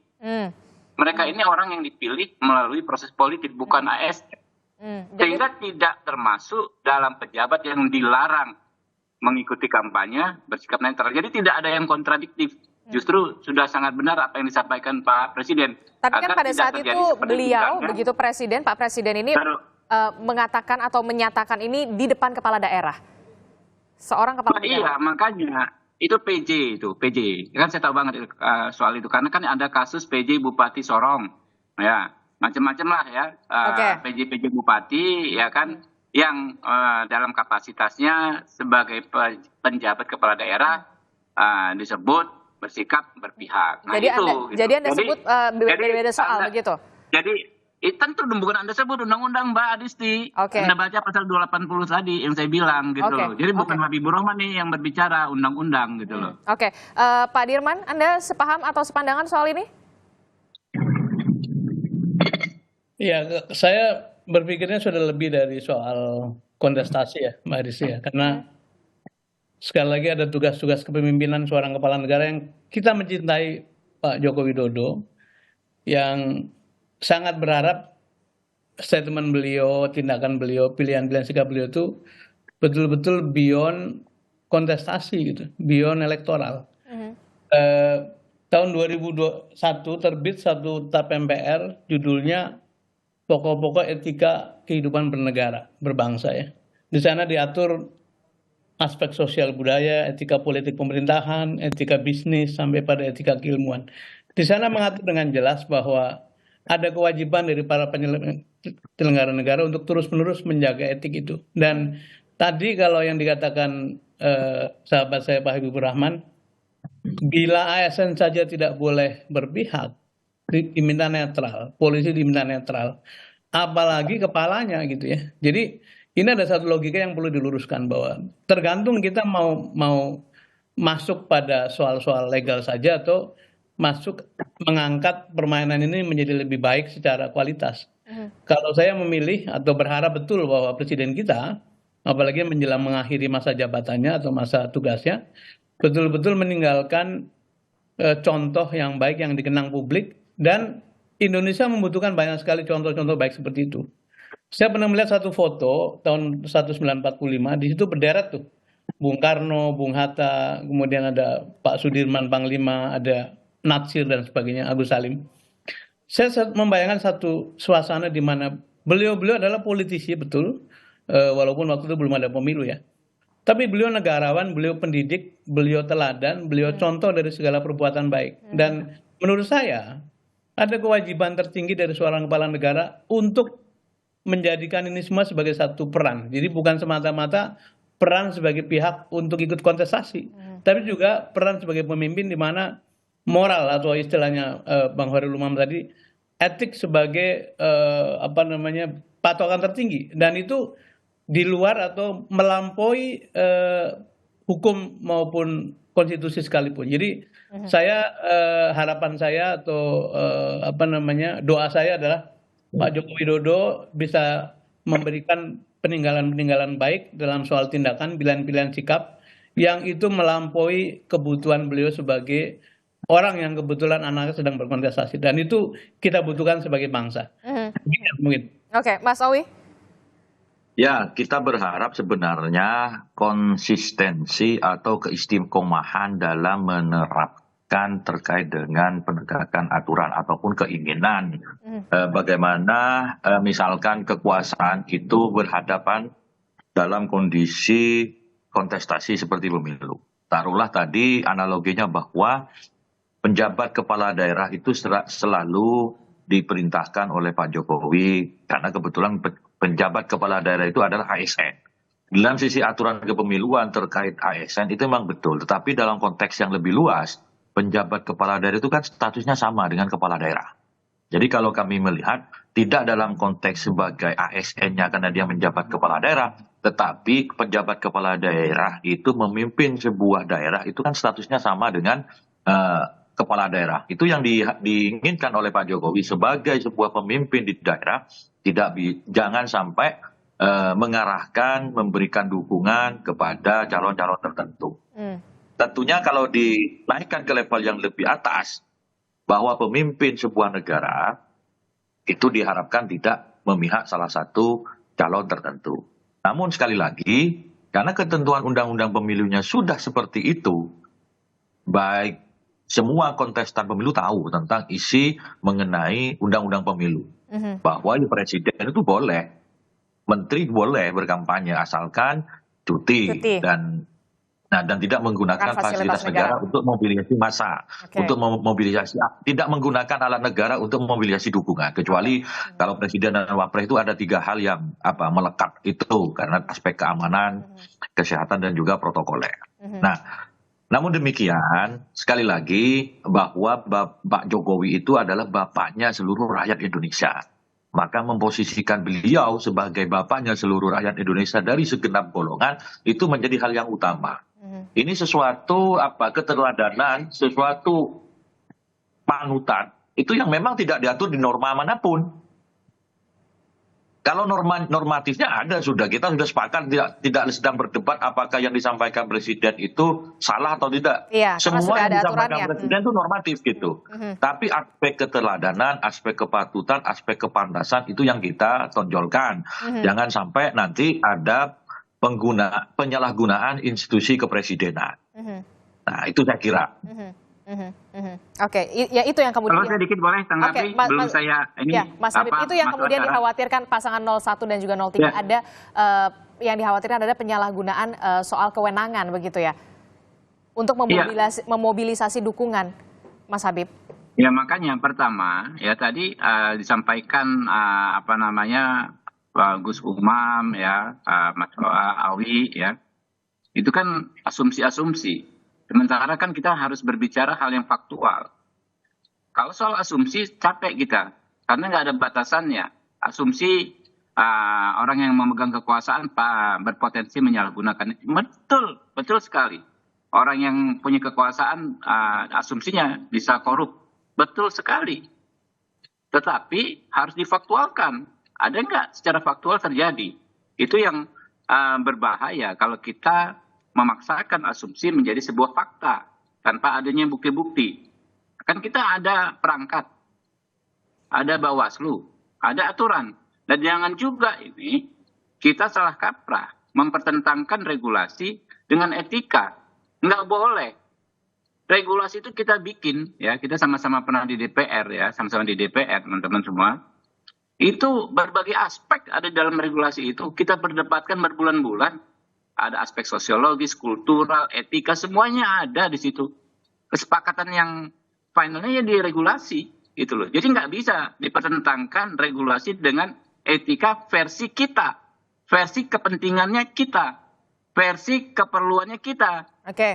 Mereka ini orang yang dipilih melalui proses politik, bukan ASN. Sehingga tidak termasuk dalam pejabat yang dilarang mengikuti kampanye, bersikap netral. Jadi tidak ada yang kontradiktif. Justru sudah sangat benar apa yang disampaikan Pak Presiden. Tapi kan pada saat itu beliau, begitu Pak Presiden ini mengatakan atau menyatakan ini di depan kepala daerah. Seorang kepala daerah. Iya, makanya itu PJ. Kan saya tahu banget soal itu. Karena kan ada kasus PJ Bupati Sorong. Ya, macam-macam lah ya. PJ Bupati, ya kan, yang dalam kapasitasnya sebagai penjabat kepala daerah disebut bersikap berpihak. Nah, jadi Anda sebut beda-beda soal begitu? Jadi tentu bukan Anda sebut undang-undang, Mbak Adisti. Anda baca pasal 280 tadi yang saya bilang gitu loh. Jadi bukan Habibur Rahman nih yang berbicara undang-undang gitu loh. Pak Dirman, Anda sepaham atau sepandangan soal ini? Ya, saya berpikirnya sudah lebih dari soal kontestasi ya, Mbak Adisti ya. Karena sekali lagi ada tugas-tugas kepemimpinan seorang kepala negara yang kita mencintai Pak Joko Widodo, yang sangat berharap statement beliau, tindakan beliau, pilihan-pilihan sikap beliau itu betul-betul beyond kontestasi gitu, beyond elektoral. tahun 2021 terbit satu TAP MPR judulnya Pokok-pokok Etika Kehidupan Bernegara, Berbangsa ya. Di sana diatur aspek sosial budaya, etika politik pemerintahan, etika bisnis, sampai pada etika keilmuan. Di sana mengatur dengan jelas bahwa ada kewajiban dari para penyelenggara negara untuk terus-menerus menjaga etik itu. Dan tadi kalau yang dikatakan sahabat saya Pak Habibur Rahman, bila ASN saja tidak boleh berpihak, diminta netral, polisi diminta netral, apalagi kepalanya gitu ya. Jadi ini ada satu logika yang perlu diluruskan bahwa tergantung kita mau masuk pada soal-soal legal saja atau masuk mengangkat permainan ini menjadi lebih baik secara kualitas. Kalau saya memilih atau berharap betul bahwa presiden kita, apalagi menjelang mengakhiri masa jabatannya atau masa tugasnya, betul-betul meninggalkan contoh yang baik yang dikenang publik, dan Indonesia membutuhkan banyak sekali contoh-contoh baik seperti itu. Saya pernah melihat satu foto tahun 1945, di situ berderet tuh Bung Karno, Bung Hatta, kemudian ada Pak Sudirman Panglima, ada Natsir dan sebagainya, Agus Salim. Saya membayangkan satu suasana di mana beliau-beliau adalah politisi betul, walaupun waktu itu belum ada pemilu ya. Tapi beliau negarawan, beliau pendidik, beliau teladan, beliau contoh dari segala perbuatan baik. Dan menurut saya ada kewajiban tertinggi dari seorang kepala negara untuk menjadikan ini semua sebagai satu peran. Jadi bukan semata-mata peran sebagai pihak untuk ikut kontestasi, tapi juga peran sebagai pemimpin di mana moral atau istilahnya Bang Hoirul Umam tadi, etik sebagai patokan tertinggi, dan itu di luar atau melampaui hukum maupun konstitusi sekalipun. Jadi saya harapan saya atau doa saya adalah Pak Joko Widodo bisa memberikan peninggalan-peninggalan baik dalam soal tindakan, pilihan-pilihan sikap yang itu melampaui kebutuhan beliau sebagai orang yang kebetulan anaknya sedang berkontestasi, dan itu kita butuhkan sebagai bangsa. Mungkin. Oke, Mas Owi. Ya, kita berharap sebenarnya konsistensi atau keistiqomahan dalam menerapkan terkait dengan penegakan aturan ataupun keinginan. Bagaimana misalkan kekuasaan itu berhadapan dalam kondisi kontestasi seperti pemilu. Taruhlah tadi analoginya bahwa penjabat kepala daerah itu selalu diperintahkan oleh Pak Jokowi karena kebetulan penjabat kepala daerah itu adalah ASN. Dalam sisi aturan kepemiluan terkait ASN itu memang betul, tetapi dalam konteks yang lebih luas, penjabat kepala daerah itu kan statusnya sama dengan kepala daerah. Jadi kalau kami melihat tidak dalam konteks sebagai ASN-nya karena dia menjabat kepala daerah, tetapi penjabat kepala daerah itu memimpin sebuah daerah itu kan statusnya sama dengan kepala daerah. Itu yang diinginkan oleh Pak Jokowi sebagai sebuah pemimpin di daerah, jangan sampai mengarahkan, memberikan dukungan kepada calon-calon tertentu. Tentunya kalau dinaikkan ke level yang lebih atas, bahwa pemimpin sebuah negara itu diharapkan tidak memihak salah satu calon tertentu. Namun sekali lagi, karena ketentuan undang-undang pemilunya sudah seperti itu, baik semua kontestan pemilu tahu tentang isi mengenai undang-undang pemilu. Bahwa presiden itu boleh, menteri boleh berkampanye asalkan cuti. dan tidak menggunakan fasilitas negara untuk mobilisasi massa, untuk memobilisasi, tidak menggunakan alat negara untuk memobilisasi dukungan, kecuali kalau presiden dan wapres itu ada 3 hal yang melekat itu karena aspek keamanan, kesehatan dan juga protokoler. Nah, namun demikian, sekali lagi bahwa Pak Jokowi itu adalah bapaknya seluruh rakyat Indonesia. Maka memposisikan beliau sebagai bapaknya seluruh rakyat Indonesia dari segenap golongan itu menjadi hal yang utama. Ini sesuatu keteladanan, sesuatu panutan itu yang memang tidak diatur di norma manapun. Kalau normatifnya ada, kita sudah sepakat, tidak sedang berdebat apakah yang disampaikan presiden itu salah atau tidak. Iya, semua yang disampaikan presiden itu normatif gitu. Tapi aspek keteladanan, aspek kepatutan, aspek kepantasan itu yang kita tonjolkan. Jangan sampai nanti ada penyalahgunaan institusi kepresidenan. Nah, itu saya kira. Oke, ya itu yang kemudian. Kalau saya dikit boleh tanggapi, belum saya ini. Ya, Mas Habib, itu yang kemudian dikhawatirkan pasangan 01 dan juga 03 ada yang dikhawatirkan ada penyalahgunaan soal kewenangan begitu ya, untuk memobilisasi dukungan, Mas Habib. Ya makanya pertama ya tadi disampaikan Pak Gus Umam ya, Mas Awi ya, itu kan asumsi-asumsi. Sementara kan kita harus berbicara hal yang faktual. Kalau soal asumsi capek kita, karena nggak ada batasannya. Asumsi orang yang memegang kekuasaan berpotensi menyalahgunakan. Betul sekali. Orang yang punya kekuasaan asumsinya bisa korup. Betul sekali. Tetapi harus difaktualkan. Ada nggak secara faktual terjadi? Itu yang berbahaya kalau kita memaksakan asumsi menjadi sebuah fakta tanpa adanya bukti-bukti. Kan kita ada perangkat, ada Bawaslu, ada aturan. Dan jangan juga ini kita salah kaprah mempertentangkan regulasi dengan etika. Nggak boleh. Regulasi itu kita bikin, ya kita sama-sama pernah di DPR ya, sama-sama di DPR teman-teman semua. Itu berbagai aspek ada dalam regulasi itu. Kita berdebatkan berbulan-bulan. Ada aspek sosiologis, kultural, etika, semuanya ada di situ. Kesepakatan yang finalnya ya di regulasi, gitu loh. Jadi nggak bisa dipertentangkan regulasi dengan etika versi kita, versi kepentingannya kita, versi keperluannya kita. Oke.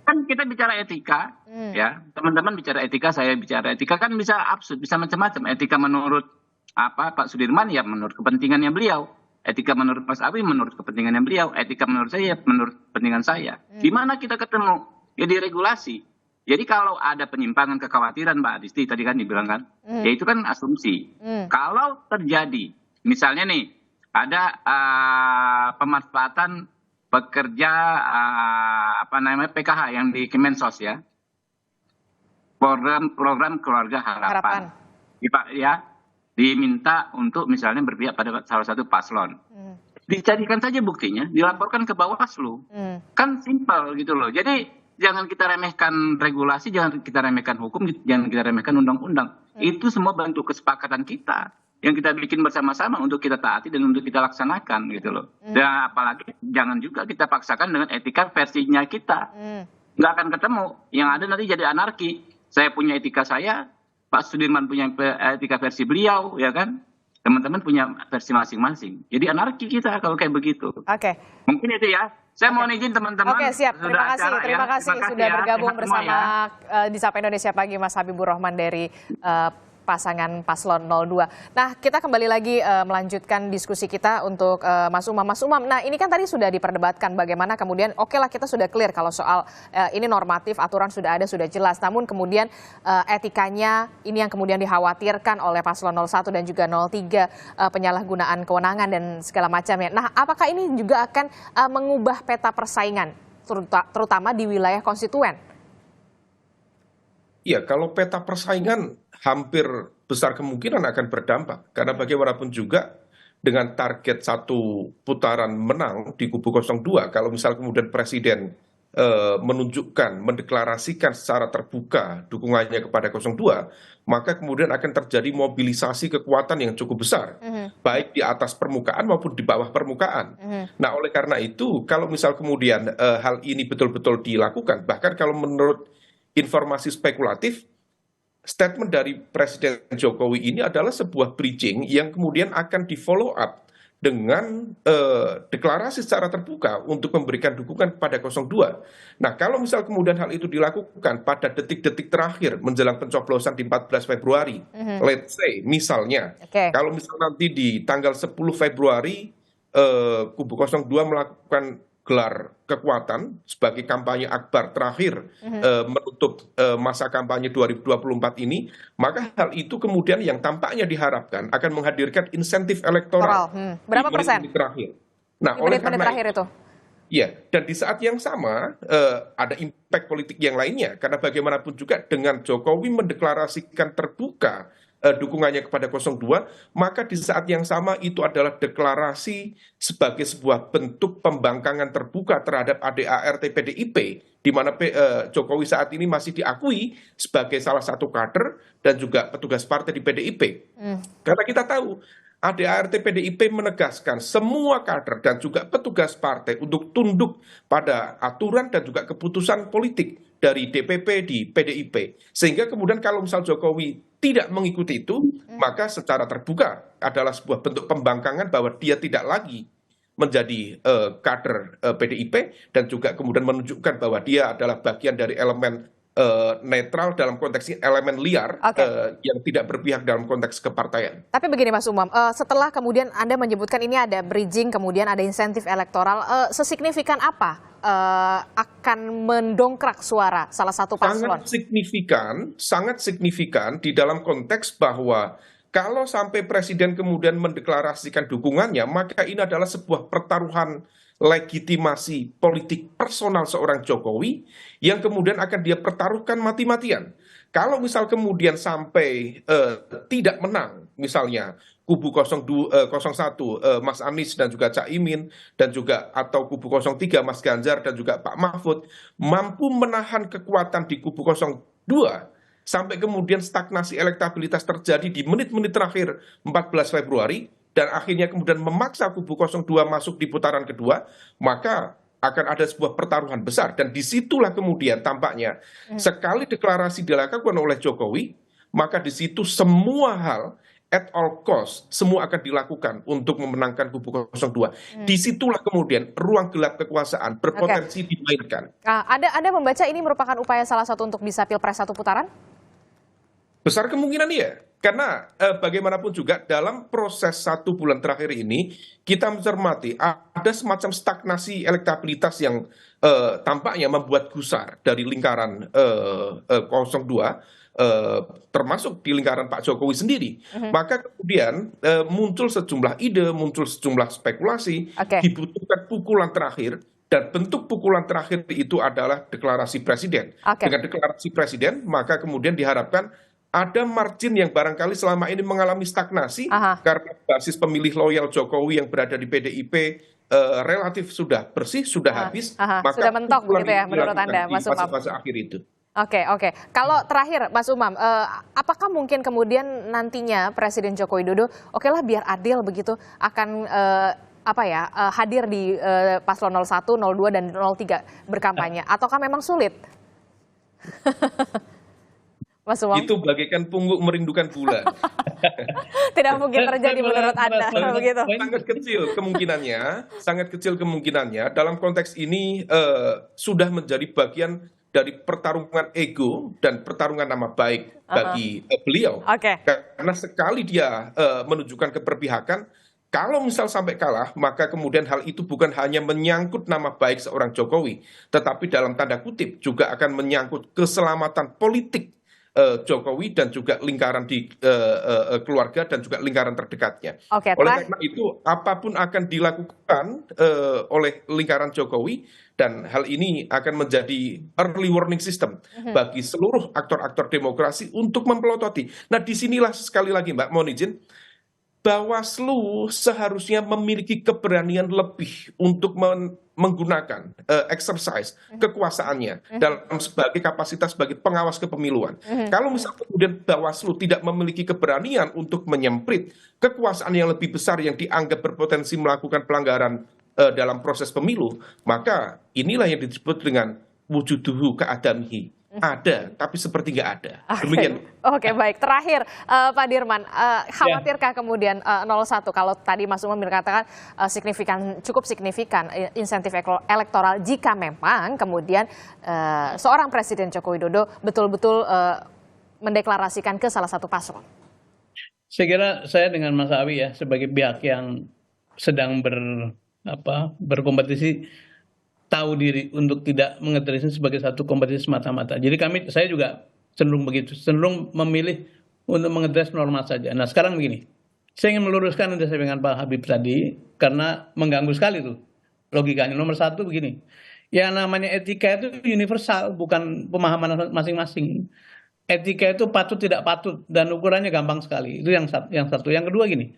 Kan kita bicara etika, ya teman-teman bicara etika, saya bicara etika kan bisa absurd, bisa macam-macam. Etika menurut Pak Sudirman ya menurut kepentingannya beliau. Etika menurut Mas Awi menurut kepentingannya beliau, etika menurut saya menurut kepentingan saya. Di mana kita ketemu? Ya di regulasi. Jadi kalau ada penyimpangan kekhawatiran Mbak Adisti tadi kan dibilang kan, ya itu kan asumsi. Kalau terjadi, misalnya nih ada pemanfaatan pekerja PKH yang di Kemensos ya, program keluarga harapan. Ya. Diminta untuk misalnya berpihak pada salah satu paslon. Dicarikan saja buktinya, dilaporkan ke Bawaslu. Kan simpel gitu loh. Jadi jangan kita remehkan regulasi, jangan kita remehkan hukum, jangan kita remehkan undang-undang. Itu semua bentuk kesepakatan kita yang kita bikin bersama-sama untuk kita taati dan untuk kita laksanakan gitu loh. Dan apalagi jangan juga kita paksakan dengan etika versinya kita. Nggak akan ketemu. Yang ada nanti jadi anarki. Saya punya etika saya, Pak Sudirman punya etika versi beliau, ya kan? Teman-teman punya versi masing-masing. Jadi anarki kita kalau kayak begitu. Oke. Mungkin itu ya. Saya mohon izin teman-teman. Oke, siap. Terima kasih sudah bergabung bersama di Sapa Indonesia Pagi Mas Habibur Rahman dari pasangan paslon 02. Nah, kita kembali lagi melanjutkan diskusi kita untuk Mas Umam. Mas Umam, nah ini kan tadi sudah diperdebatkan bagaimana kemudian oke lah kita sudah clear kalau soal ini normatif, aturan sudah ada, sudah jelas. Namun kemudian etikanya ini yang kemudian dikhawatirkan oleh paslon 01 dan juga 03 penyalahgunaan kewenangan dan segala macamnya. Nah, apakah ini juga akan mengubah peta persaingan terutama di wilayah konstituen? Iya, kalau peta persaingan hampir besar kemungkinan akan berdampak. Karena bagaimanapun juga dengan target satu putaran menang di kubu 02, kalau misal kemudian Presiden menunjukkan, mendeklarasikan secara terbuka dukungannya kepada 02, maka kemudian akan terjadi mobilisasi kekuatan yang cukup besar, baik di atas permukaan maupun di bawah permukaan. Nah, oleh karena itu, kalau misal kemudian hal ini betul-betul dilakukan, bahkan kalau menurut informasi spekulatif, statement dari Presiden Jokowi ini adalah sebuah bridging yang kemudian akan di-follow up dengan deklarasi secara terbuka untuk memberikan dukungan kepada 02. Nah, kalau misal kemudian hal itu dilakukan pada detik-detik terakhir menjelang pencoblosan di 14 Februari, let's say, misalnya, kalau misal nanti di tanggal 10 Februari, kubu 02 melakukan gelar kekuatan sebagai kampanye akbar terakhir menutup masa kampanye 2024 ini, maka hal itu kemudian yang tampaknya diharapkan akan menghadirkan insentif elektoral. Berapa persen? Terakhir. Nah, oleh karena terakhir itu. Ya, dan di saat yang sama ada impact politik yang lainnya, karena bagaimanapun juga dengan Jokowi mendeklarasikan terbuka dukungannya kepada 02, maka di saat yang sama itu adalah deklarasi sebagai sebuah bentuk pembangkangan terbuka terhadap ADART PDIP, di mana Jokowi saat ini masih diakui sebagai salah satu kader dan juga petugas partai di PDIP. Karena kita tahu ADART PDIP menegaskan semua kader dan juga petugas partai untuk tunduk pada aturan dan juga keputusan politik dari DPP di PDIP. Sehingga kemudian kalau misal Jokowi tidak mengikuti itu, maka secara terbuka adalah sebuah bentuk pembangkangan bahwa dia tidak lagi menjadi kader PDIP dan juga kemudian menunjukkan bahwa dia adalah bagian dari elemen netral dalam konteks elemen liar yang tidak berpihak dalam konteks kepartaian. Tapi begini Mas Umam, setelah kemudian Anda menyebutkan ini ada bridging, kemudian ada insentif elektoral, sesignifikan apa akan mendongkrak suara salah satu paslon? Sangat signifikan di dalam konteks bahwa kalau sampai Presiden kemudian mendeklarasikan dukungannya, maka ini adalah sebuah pertaruhan legitimasi politik personal seorang Jokowi yang kemudian akan dia pertaruhkan mati-matian. Kalau misal kemudian sampai tidak menang, misalnya kubu 01 Mas Anies dan juga Cak Imin dan juga atau kubu 03 Mas Ganjar dan juga Pak Mahfud mampu menahan kekuatan di kubu 02 sampai kemudian stagnasi elektabilitas terjadi di menit-menit terakhir 14 Februari dan akhirnya kemudian memaksa kubu 02 masuk di putaran kedua, maka akan ada sebuah pertaruhan besar. Dan disitulah kemudian tampaknya sekali deklarasi dilakukan oleh Jokowi, maka di situ semua hal at all cost, semua akan dilakukan untuk memenangkan kubu 02. Disitulah kemudian ruang gelap kekuasaan berpotensi dimainkan. Anda membaca ini merupakan upaya salah satu untuk bisa pilpres satu putaran? Besar kemungkinan iya. Karena bagaimanapun juga dalam proses 1 bulan terakhir ini, kita mencermati ada semacam stagnasi elektabilitas yang tampaknya membuat gusar dari lingkaran 02, termasuk di lingkaran Pak Jokowi sendiri. Maka kemudian muncul sejumlah ide, muncul sejumlah spekulasi, dibutuhkan pukulan terakhir, dan bentuk pukulan terakhir itu adalah deklarasi presiden. Dengan deklarasi presiden, maka kemudian diharapkan ada margin yang barangkali selama ini mengalami stagnasi karena basis pemilih loyal Jokowi yang berada di PDIP relatif sudah bersih, sudah habis. Maka sudah mentok begitu ya menurut Anda, Mas Umam? Fase akhir itu. Oke. Kalau terakhir, Mas Umam, apakah mungkin kemudian nantinya Presiden Joko Widodo, okelah biar adil begitu, akan hadir di paslon 01, 02, dan 03 berkampanye, ataukah memang sulit? Mas Umam? Itu bagaikan pungguk merindukan bulan. Tidak mungkin terjadi menurut Anda, begitu? Sangat kecil kemungkinannya. Dalam konteks ini sudah menjadi bagian dari pertarungan ego dan pertarungan nama baik bagi beliau. Karena sekali dia menunjukkan keberpihakan, kalau misal sampai kalah, maka kemudian hal itu bukan hanya menyangkut nama baik seorang Jokowi, tetapi dalam tanda kutip juga akan menyangkut keselamatan politik Jokowi dan juga lingkaran di keluarga dan juga lingkaran terdekatnya. Oleh karena itu, apapun akan dilakukan oleh lingkaran Jokowi, dan hal ini akan menjadi early warning system bagi seluruh aktor-aktor demokrasi untuk mempelototi. Nah, disinilah sekali lagi Mbak, mohon izin, Bawaslu seharusnya memiliki keberanian lebih untuk menggunakan exercise kekuasaannya dalam sebagai kapasitas sebagai pengawas kepemiluan. Kalau misalnya kemudian Bawaslu tidak memiliki keberanian untuk menyemprit kekuasaan yang lebih besar yang dianggap berpotensi melakukan pelanggaran dalam proses pemilu, maka inilah yang disebut dengan wujuduhu keadamihi. Ada, tapi seperti nggak ada. Demikian. Oke, baik. Terakhir, Pak Dirman, khawatirkah kemudian 01, kalau tadi Mas Umam mengatakan cukup signifikan insentif elektoral jika memang kemudian seorang Presiden Joko Widodo betul-betul mendeklarasikan ke salah satu paslon? Saya kira saya dengan Mas Awi ya, sebagai pihak yang sedang berkompetisi, tahu diri untuk tidak mengeterisen sebagai satu kompetisi semata-mata. Jadi saya juga cenderung begitu, cenderung memilih untuk mengetes norma saja. Nah sekarang begini, saya ingin meluruskan yang disampaikan Pak Habib tadi, karena mengganggu sekali tuh logikanya. Nomor satu begini, yang namanya etika itu universal, bukan pemahaman masing-masing. etika itu patut tidak patut dan ukurannya gampang sekali. Itu yang satu. Yang kedua gini,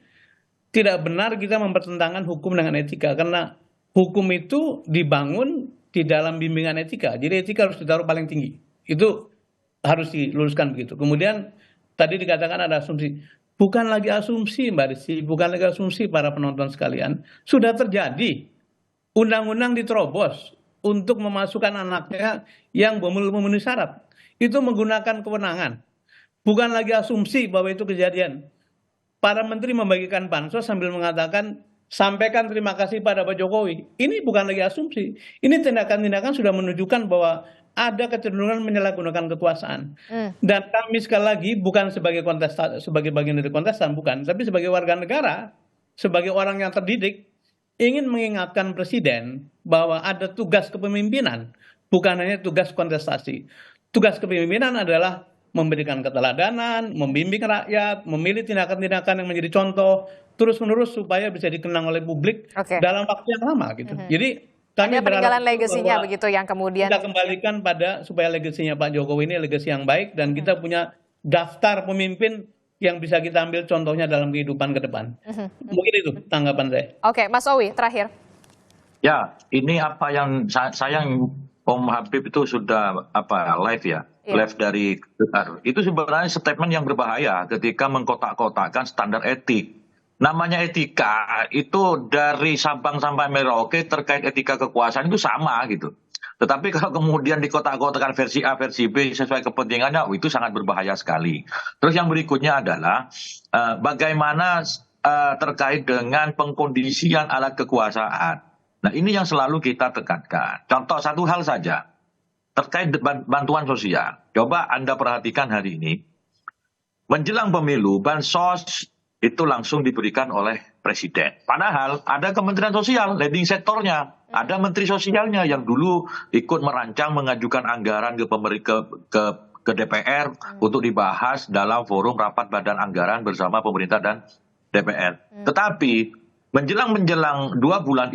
tidak benar kita mempertentangkan hukum dengan etika karena hukum itu dibangun di dalam bimbingan etika. Jadi etika harus ditaruh paling tinggi. Itu harus diluruskan begitu. Kemudian tadi dikatakan ada asumsi. Bukan lagi asumsi Mbak Rizky, bukan lagi asumsi para penonton sekalian. Sudah terjadi. Undang-undang diterobos untuk memasukkan anaknya yang belum memenuhi syarat. Itu menggunakan kewenangan. Bukan lagi asumsi bahwa itu kejadian. Para menteri membagikan bansos sambil mengatakan, sampaikan terima kasih pada Pak Jokowi. Ini bukan lagi asumsi. Ini tindakan-tindakan sudah menunjukkan bahwa ada kecenderungan menyalahgunakan kekuasaan. Dan kami sekali lagi bukan sebagai kontestan, sebagai bagian dari kontestan, bukan. Tapi sebagai warga negara, sebagai orang yang terdidik, ingin mengingatkan Presiden bahwa ada tugas kepemimpinan, bukan hanya tugas kontestasi. Tugas kepemimpinan adalah memberikan keteladanan, membimbing rakyat, memilih tindakan-tindakan yang menjadi contoh terus-menerus supaya bisa dikenang oleh publik dalam waktu yang lama gitu. Jadi kami peninggalan legasinya begitu yang kemudian kita kembalikan pada supaya legasinya Pak Jokowi ini legasi yang baik dan kita punya daftar pemimpin yang bisa kita ambil contohnya dalam kehidupan ke depan. Mungkin itu tanggapan saya. Oke, Mas Owi terakhir. Ya, ini apa yang sayang Om Habib itu sudah live ya, live dari Qatar. Itu sebenarnya statement yang berbahaya ketika mengkotak-kotakkan standar etik. Namanya etika itu dari Sabang sampai Merauke terkait etika kekuasaan itu sama gitu. Tetapi kalau kemudian dikotak-kotakkan versi A, versi B sesuai kepentingannya, itu sangat berbahaya sekali. Terus yang berikutnya adalah bagaimana terkait dengan pengkondisian alat kekuasaan. Nah ini yang selalu kita tekankan. Contoh satu hal saja, terkait bantuan sosial. Coba Anda perhatikan hari ini, menjelang pemilu, bansos itu langsung diberikan oleh Presiden. Padahal ada Kementerian Sosial, leading sektornya, ada Menteri Sosialnya yang dulu ikut merancang mengajukan anggaran ke DPR untuk dibahas dalam forum rapat badan anggaran bersama pemerintah dan DPR. Tetapi menjelang 2 bulan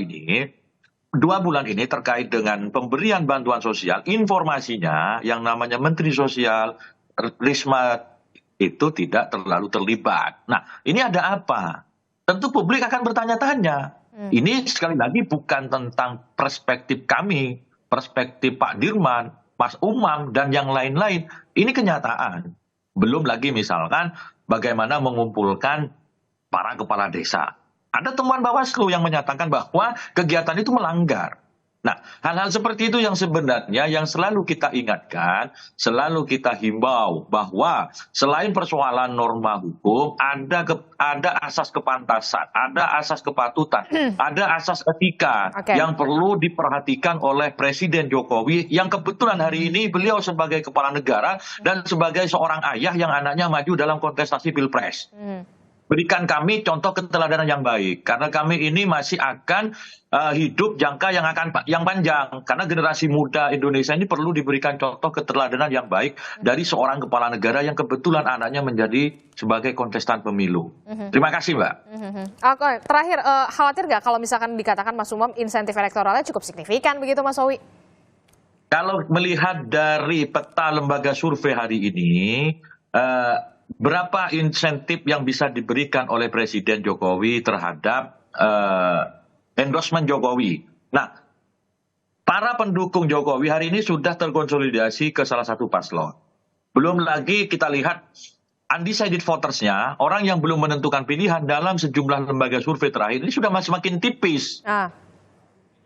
ini terkait dengan pemberian bantuan sosial, informasinya yang namanya Menteri Sosial Risma itu tidak terlalu terlibat. Nah, ini ada apa? Tentu publik akan bertanya-tanya. Ini sekali lagi bukan tentang perspektif kami, perspektif Pak Dirman, Mas Umam, dan yang lain-lain. Ini kenyataan. Belum lagi misalkan bagaimana mengumpulkan para kepala desa. Ada temuan Bawaslu yang menyatakan bahwa kegiatan itu melanggar. Nah, hal-hal seperti itu yang sebenarnya yang selalu kita ingatkan, selalu kita himbau bahwa selain persoalan norma hukum, ada asas kepantasan, ada asas kepatutan, ada asas etika yang perlu diperhatikan oleh Presiden Jokowi yang kebetulan hari ini beliau sebagai kepala negara dan sebagai seorang ayah yang anaknya maju dalam kontestasi Pilpres. Berikan kami contoh keteladanan yang baik, karena kami ini masih akan hidup jangka yang panjang, karena generasi muda Indonesia ini perlu diberikan contoh keteladanan yang baik dari seorang kepala negara yang kebetulan anaknya menjadi sebagai kontestan pemilu. Terima kasih, Mbak. Oke, terakhir, khawatir nggak kalau misalkan dikatakan Mas Umam insentif elektoralnya cukup signifikan begitu, Mas Owi? Kalau melihat dari peta lembaga survei hari ini, berapa insentif yang bisa diberikan oleh Presiden Jokowi terhadap endorsement Jokowi. Nah, para pendukung Jokowi hari ini sudah terkonsolidasi ke salah satu paslon. Belum lagi kita lihat undecided votersnya, orang yang belum menentukan pilihan dalam sejumlah lembaga survei terakhir ini sudah semakin tipis.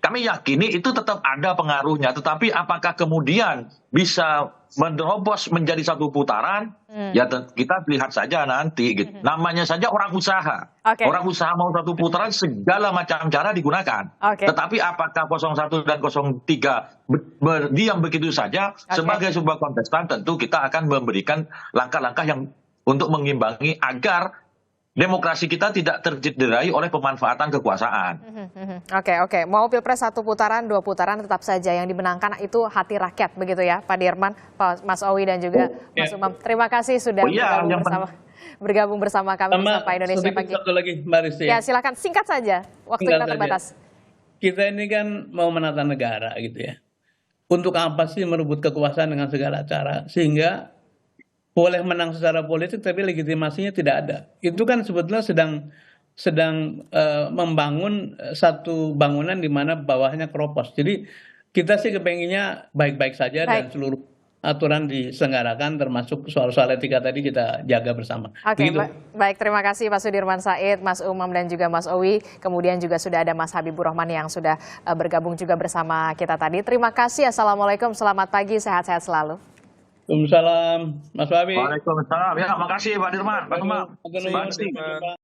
Kami yakini itu tetap ada pengaruhnya, tetapi apakah kemudian bisa menerobos menjadi satu putaran? Ya kita lihat saja nanti. Gitu. Namanya saja orang usaha. Orang usaha mau satu putaran segala macam cara digunakan. Tetapi apakah 01 dan 03 berdiam begitu saja sebagai sebuah kontestan? Tentu kita akan memberikan langkah-langkah yang untuk mengimbangi agar demokrasi kita tidak tercederai oleh pemanfaatan kekuasaan. Oke. Mau Pilpres 1 putaran, 2 putaran tetap saja yang dimenangkan itu hati rakyat begitu ya, Pak Dirman, Pak Mas Owi dan juga Mas Umam. Terima kasih sudah bergabung bersama kami di Sapa Indonesia Pagi. Satu lagi, Mbak Rizky. Ya silakan singkat saja, waktu kita terbatas. Kita ini kan mau menata negara gitu ya. Untuk apa sih merebut kekuasaan dengan segala cara sehingga boleh menang secara politik tapi legitimasinya tidak ada. Itu kan sebetulnya sedang membangun satu bangunan di mana bawahnya keropos. Jadi kita sih kepenginnya baik-baik saja dan seluruh aturan diselenggarakan termasuk soal-soal etika tadi kita jaga bersama. Oke, baik, terima kasih Pak Sudirman Said, Mas Umam dan juga Mas Owi. Kemudian juga sudah ada Mas Habibur Rahman yang sudah bergabung juga bersama kita tadi. Terima kasih. Assalamualaikum, selamat pagi, sehat-sehat selalu. Waalaikumsalam, Mas Habib. Waalaikumsalam. Ya, makasih Pak Dirman, Pak Umam. Terima kasih.